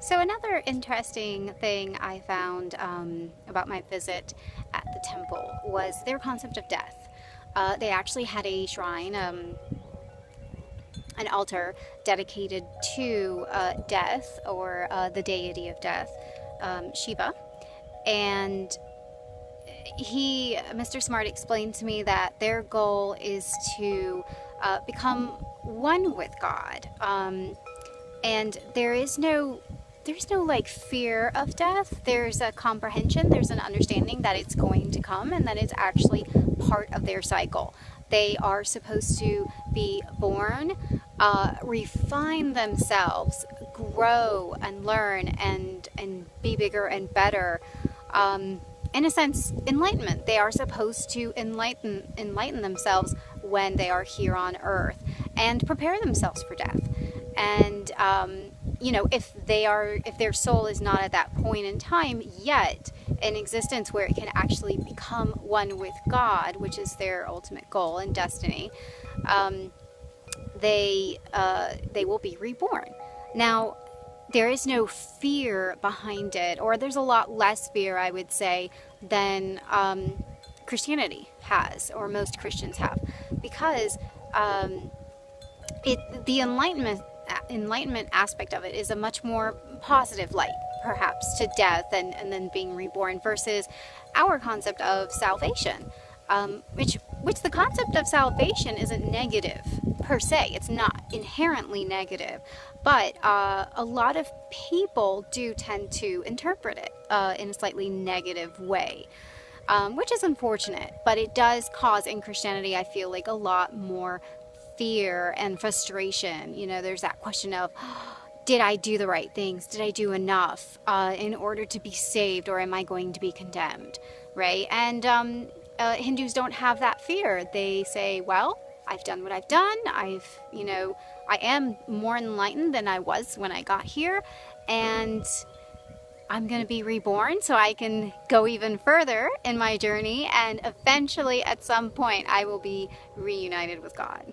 So another interesting thing I found about my visit at the temple was their concept of death. They actually had a shrine, an altar dedicated to death, or the deity of death, Shiva. And Mr. Smart explained to me that their goal is to become one with God. And there's no like fear of death. There's a comprehension, there's an understanding that it's going to come and that it's actually part of their cycle. They are supposed to be born, refine themselves, grow and learn, and be bigger and better. In a sense, enlightenment. They are supposed to enlighten themselves when they are here on earth and prepare themselves for death. And if their soul is not at that point in time yet in existence where it can actually become one with God, which is their ultimate goal and destiny, they will be reborn. Now, there is no fear behind it, or there's a lot less fear, I would say, than Christianity has, or most Christians have, because the enlightenment aspect of it is a much more positive light, perhaps, to death and then being reborn, versus our concept of salvation, which the concept of salvation isn't negative per se. It's not inherently negative, but a lot of people do tend to interpret it in a slightly negative way, which is unfortunate. But it does cause, in Christianity, I feel like, a lot more fear and frustration. There's that question of, did I do the right things? Did I do enough in order to be saved, or am I going to be condemned? Right? And Hindus don't have that fear. They say, well, I've done what I've done. I am more enlightened than I was when I got here, and I'm going to be reborn so I can go even further in my journey, and eventually at some point I will be reunited with God.